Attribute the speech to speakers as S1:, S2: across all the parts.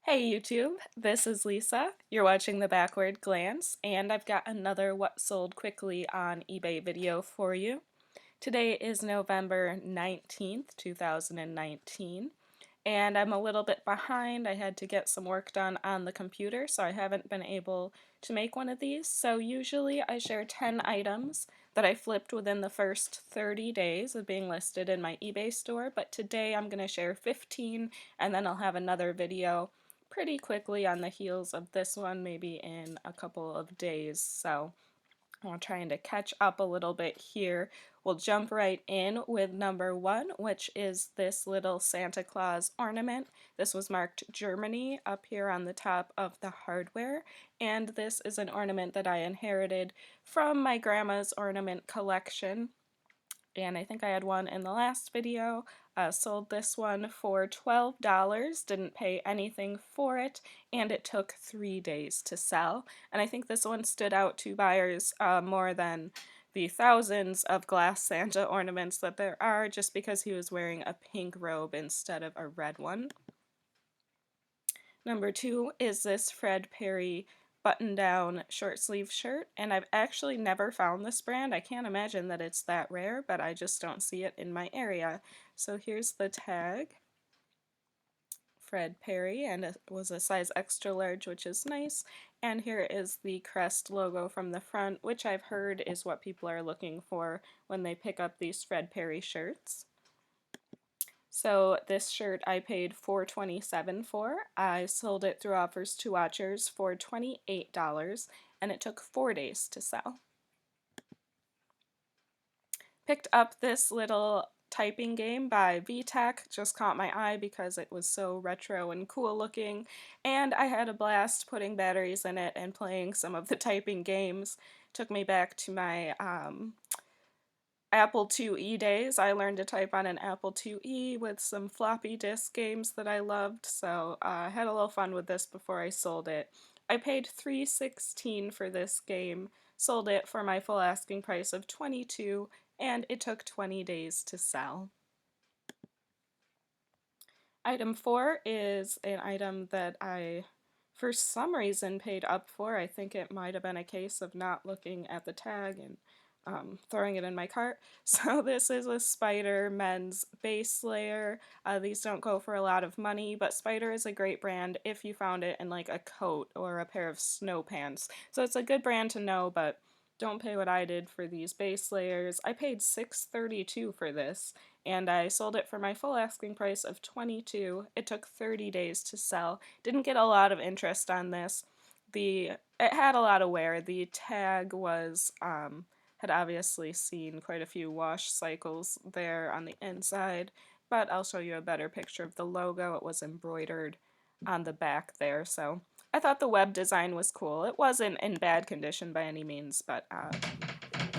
S1: Hey YouTube, this is Lisa. You're watching The Backward Glance, and I've got another What Sold Quickly on eBay video for you. Today is November 19th, 2019, and I'm a little bit behind. I had to get some work done on the computer, so I haven't been able to make one of these. So usually I share 10 items that I flipped within the first 30 days of being listed in my eBay store, but today I'm going to share 15, and then I'll have another video pretty quickly on the heels of this one, maybe in a couple of days. So I'm trying to catch up a little bit here. We'll jump right in with number one, which is this little Santa Claus ornament. This was marked Germany up here on the top of the hardware, and this is an ornament that I inherited from my grandma's ornament collection. And I think I had one in the last video. Sold this one for $12, didn't pay anything for it, and it took 3 days to sell. And I think this one stood out to buyers more than the thousands of glass Santa ornaments that there are, just because he was wearing a pink robe instead of a red one. Number two is this Fred Perry button-down short sleeve shirt, and I've actually never found this brand. I can't imagine that it's that rare, but I just don't see it in my area. So here's the tag, Fred Perry, and it was a size extra large, which is nice. And here is the crest logo from the front, which I've heard is what people are looking for when they pick up these Fred Perry shirts. So this shirt I paid $4.27 for. I sold it through offers to watchers for $28, and it took 4 days to sell. Picked up this little typing game by VTech, just caught my eye because it was so retro and cool looking, and I had a blast putting batteries in it and playing some of the typing games. Took me back to my Apple IIe days. I learned to type on an Apple IIe with some floppy disk games that I loved, so I had a little fun with this before I sold it. I paid $3.16 for this game, sold it for my full asking price of $22, and it took 20 days to sell. Item 4 is an item that I, for some reason, paid up for. I think it might have been a case of not looking at the tag and throwing it in my cart. So this is a Spider men's base layer. These don't go for a lot of money, but Spider is a great brand if you found it in like a coat or a pair of snow pants. So it's a good brand to know, but don't pay what I did for these base layers. I paid $6.32 for this, and I sold it for my full asking price of $22. It took 30 days to sell. Didn't get a lot of interest on this. It had a lot of wear. The tag was had obviously seen quite a few wash cycles there on the inside, but I'll show you a better picture of the logo. It was embroidered on the back there, so I thought the web design was cool. It wasn't in bad condition by any means, but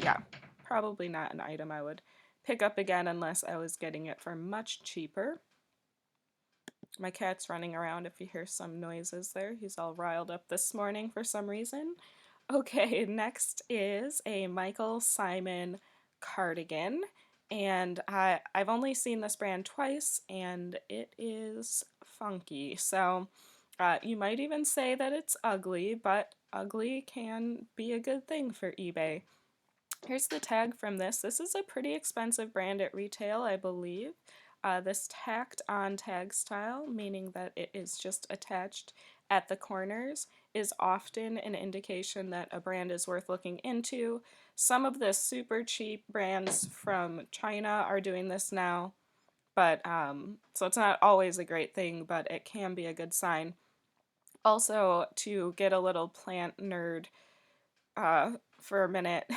S1: yeah, probably not an item I would pick up again unless I was getting it for much cheaper. My cat's running around if you hear some noises there. He's all riled up this morning for some reason. Okay, next is a Michael Simon cardigan, and I've only seen this brand twice, and it is funky. So you might even say that it's ugly, but ugly can be a good thing for eBay. Here's the tag from this. This is a pretty expensive brand at retail, I believe. This tacked on tag style, meaning that it is just attached at the corners, is often an indication that a brand is worth looking into. Some of the super cheap brands from China are doing this now, but so it's not always a great thing, but it can be a good sign. Also, to get a little plant nerd for a minute,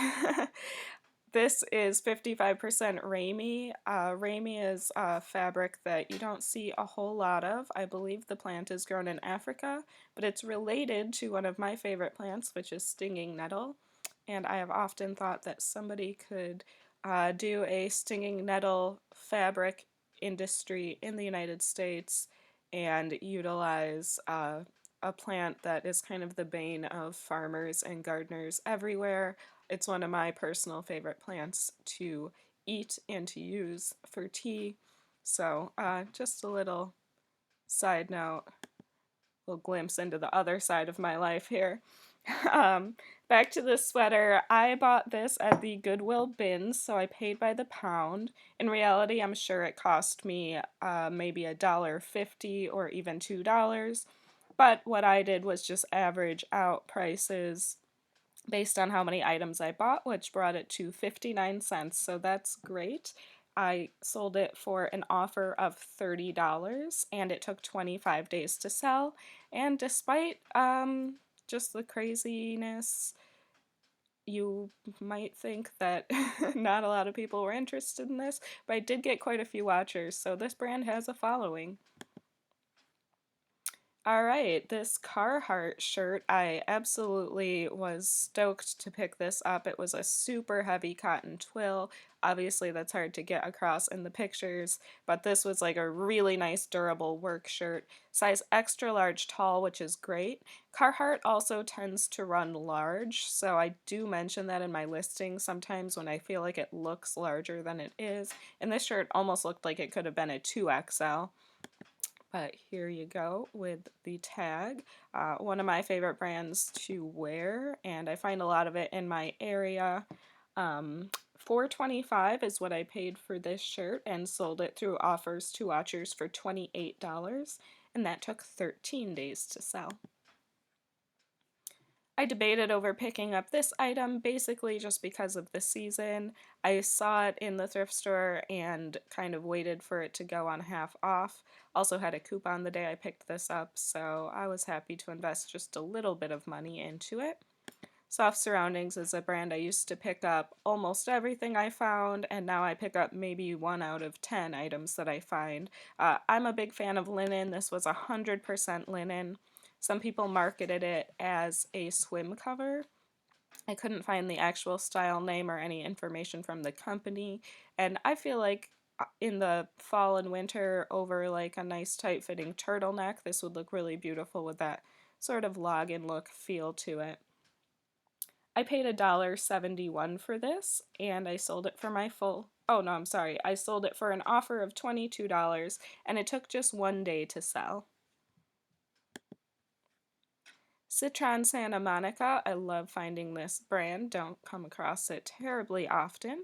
S1: this is 55% Ramie. Ramie is a fabric that you don't see a whole lot of. I believe the plant is grown in Africa, but it's related to one of my favorite plants, which is stinging nettle. And I have often thought that somebody could do a stinging nettle fabric industry in the United States and utilize a plant that is kind of the bane of farmers and gardeners everywhere. It's one of my personal favorite plants to eat and to use for tea. So just a little side note, little glimpse into the other side of my life here. Um, Back to the sweater. I bought this at the Goodwill bins, so I paid by the pound. In reality, I'm sure it cost me maybe $1.50 or even $2. But what I did was just average out prices based on how many items I bought, which brought it to 59 cents, so that's great. I sold it for an offer of $30 and it took 25 days to sell. And despite just the craziness, you might think that not a lot of people were interested in this, but I did get quite a few watchers, so this brand has a following. Alright, this Carhartt shirt, I absolutely was stoked to pick this up. It was a super heavy cotton twill. Obviously that's hard to get across in the pictures, but this was like a really nice durable work shirt. Size extra large tall, which is great. Carhartt also tends to run large, so I do mention that in my listing sometimes when I feel like it looks larger than it is. And this shirt almost looked like it could have been a 2XL. But here you go with the tag. One of my favorite brands to wear, and I find a lot of it in my area. $4.25 is what I paid for this shirt and sold it through offers to watchers for $28, and that took 13 days to sell. I debated over picking up this item basically just because of the season. I saw it in the thrift store and kind of waited for it to go on half off. Also had a coupon the day I picked this up, so I was happy to invest just a little bit of money into it. Soft Surroundings is a brand I used to pick up almost everything I found, and now I pick up maybe 1 out of 10 items that I find. I'm a big fan of linen. This was 100% linen. Some people marketed it as a swim cover. I couldn't find the actual style name or any information from the company, and I feel like in the fall and winter over like a nice tight fitting turtleneck, this would look really beautiful with that sort of login look feel to it. I paid $1.71 for this, and I sold it for my full, oh no, I'm sorry, I sold it for an offer of $22, and it took just 1 day to sell. Citron Santa Monica, I love finding this brand, don't come across it terribly often.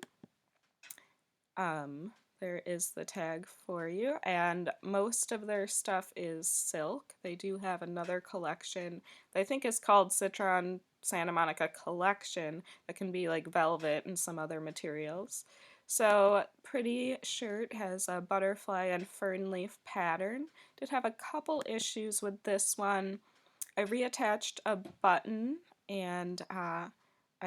S1: There is the tag for you, and most of their stuff is silk. They do have another collection that I think is called Citron Santa Monica Collection that can be like velvet and some other materials. So, pretty shirt, has a butterfly and fern leaf pattern. Did have a couple issues with this one. I reattached a button and I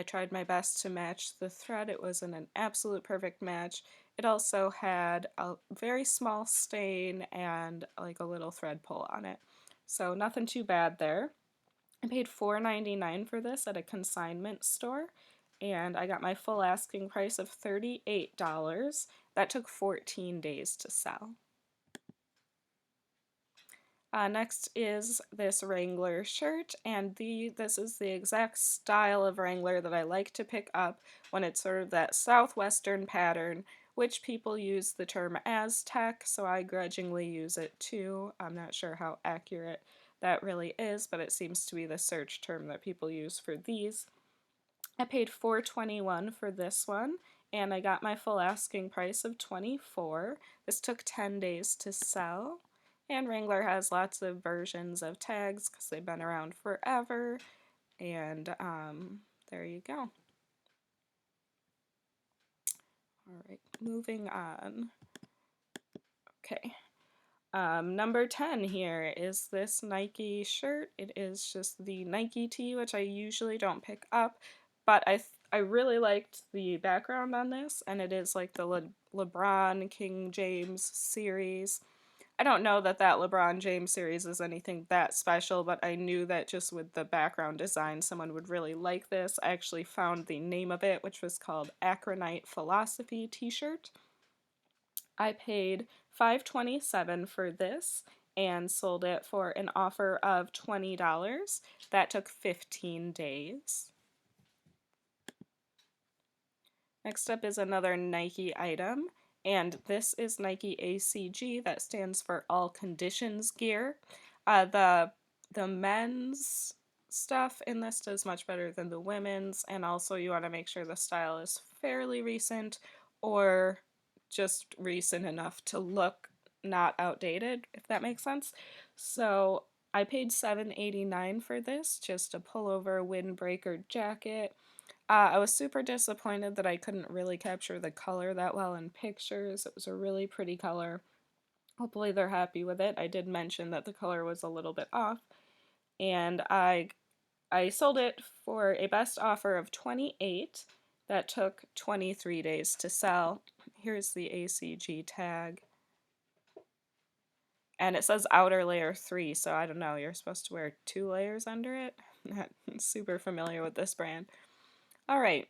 S1: tried my best to match the thread. It wasn't an absolute perfect match. It also had a very small stain and like a little thread pull on it. So nothing too bad there. I paid $4.99 for this at a consignment store, and I got my full asking price of $38. That took 14 days to sell. Next is this Wrangler shirt, and this is the exact style of Wrangler that I like to pick up when it's sort of that southwestern pattern, which people use the term Aztec, so I grudgingly use it too. I'm not sure how accurate that really is, but it seems to be the search term that people use for these. I paid $4.21 for this one, and I got my full asking price of $24. This took 10 days to sell. And Wrangler has lots of versions of tags because they've been around forever. And there you go. Alright, moving on. Okay. Number 10 here is this Nike shirt. It is just the Nike tee, which I usually don't pick up, but I really liked the background on this, and it is like the LeBron King James series. I don't know that LeBron James series is anything that special, but I knew that just with the background design, someone would really like this. I actually found the name of it, which was called Acronite Philosophy t-shirt. I paid $5.27 for this and sold it for an offer of $20. That took 15 days. Next up is another Nike item, and this is Nike ACG. That stands for All Conditions Gear. The the men's stuff in this does much better than the women's, and also you want to make sure the style is fairly recent or just recent enough to look not outdated, if that makes sense. So I paid $7.89 for this, just a pullover windbreaker jacket. I was super disappointed that I couldn't really capture the color that well in pictures. It was a really pretty color. Hopefully they're happy with it. I did mention that the color was a little bit off, and I sold it for a best offer of 28. That took 23 days to sell. Here's the ACG tag. And it says outer layer 3, so I don't know, you're supposed to wear 2 layers under it? Not super familiar with this brand. Alright,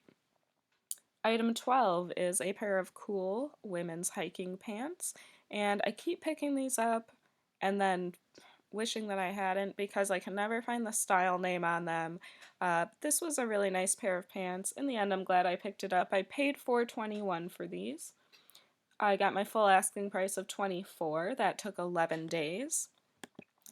S1: item 12 is a pair of cool women's hiking pants, and I keep picking these up and then wishing that I hadn't because I can never find the style name on them. This was a really nice pair of pants. In the end, I'm glad I picked it up. I paid $4.21 for these. I got my full asking price of $24. That took 11 days.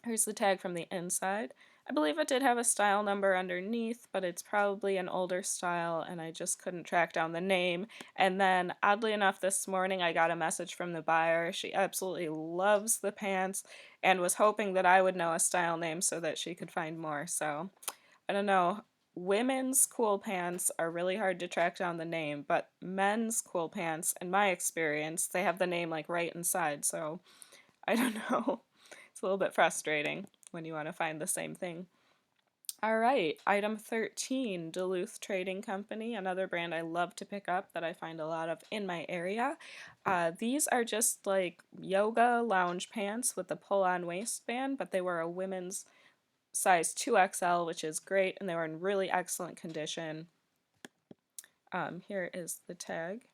S1: Here's the tag from the inside. I believe it did have a style number underneath, but it's probably an older style and I just couldn't track down the name. And then, oddly enough, this morning I got a message from the buyer. She absolutely loves the pants and was hoping that I would know a style name so that she could find more. So, I don't know. Women's cool pants are really hard to track down the name, but men's cool pants, in my experience, they have the name like right inside, so I don't know. It's a little bit frustrating when you want to find the same thing. All right, item 13, Duluth Trading Company, another brand I love to pick up that I find a lot of in my area. These are just like yoga lounge pants with a pull-on waistband, but they were a women's size 2XL, which is great, and they were in really excellent condition. Here is the tag.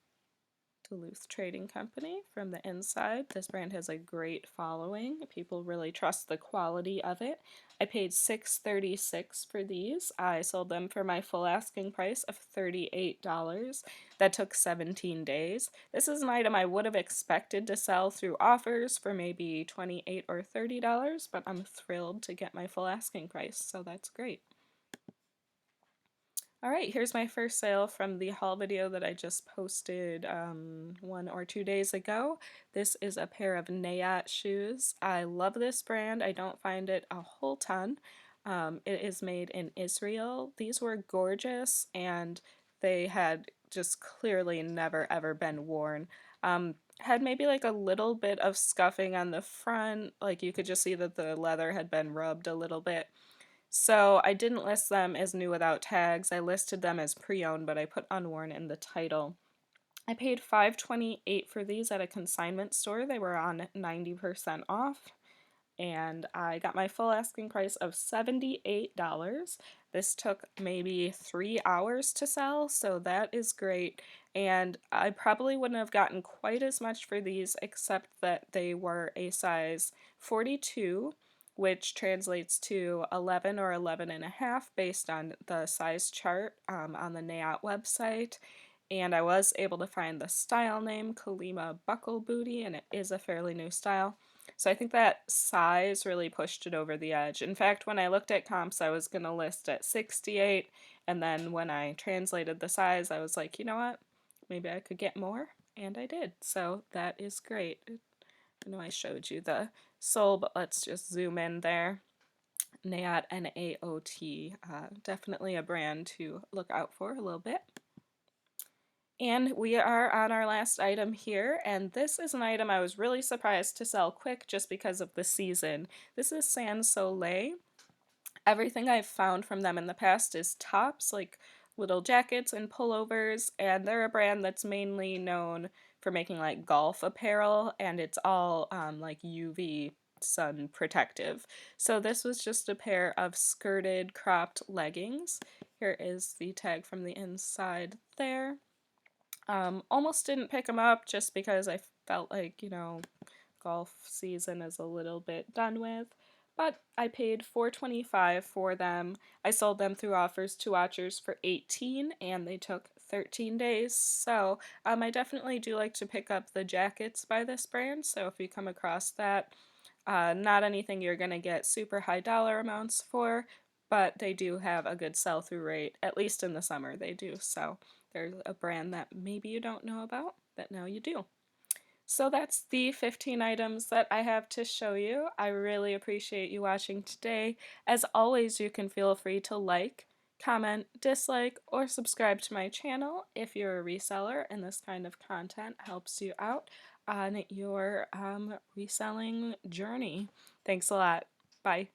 S1: Duluth Trading Company from the inside. This brand has a great following. People really trust the quality of it. I paid $6.36 for these. I sold them for my full asking price of $38. That took 17 days. This is an item I would have expected to sell through offers for maybe $28 or $30, but I'm thrilled to get my full asking price, so that's great. Alright, here's my first sale from the haul video that I just posted 1 or 2 days ago. This is a pair of Nayat shoes. I love this brand. I don't find it a whole ton. It is made in Israel. These were gorgeous and they had just clearly never ever been worn. Had maybe like a little bit of scuffing on the front, like you could just see that the leather had been rubbed a little bit. So I didn't list them as new without tags. I listed them as pre-owned, but I put unworn in the title. I paid $5.28 for these at a consignment store. They were on 90% off, and I got my full asking price of $78. This took maybe 3 hours to sell, so that is great. And I probably wouldn't have gotten quite as much for these except that they were a size 42, which translates to 11 or 11 and a half based on the size chart on the Nayat website. And I was able to find the style name, Kalima Buckle Booty, and it is a fairly new style. So I think that size really pushed it over the edge. In fact, when I looked at comps, I was going to list at 68, and then when I translated the size, I was like, you know what, maybe I could get more, and I did. So that is great. I know I showed you the sole, but let's just zoom in there. Nayat, N-A-O-T, definitely a brand to look out for a little bit. And we are on our last item here, and this is an item I was really surprised to sell quick just because of the season. This is Sans Soleil. Everything I've found from them in the past is tops, like little jackets and pullovers, and they're a brand that's mainly known for making like golf apparel, and it's all like UV sun protective. So this was just a pair of skirted cropped leggings. Here is the tag from the inside there. Almost didn't pick them up just because I felt like, you know, golf season is a little bit done with. But I paid $4.25 for them. I sold them through offers to watchers for $18 and they took 13 days. So I definitely do like to pick up the jackets by this brand. So if you come across that, Not anything you're going to get super high dollar amounts for, but they do have a good sell-through rate, at least in the summer they do. So there's a brand that maybe you don't know about, but now you do. So that's the 15 items that I have to show you. I really appreciate you watching today. As always, you can feel free to like, comment, dislike, or subscribe to my channel if you're a reseller and this kind of content helps you out on your reselling journey. Thanks a lot. Bye.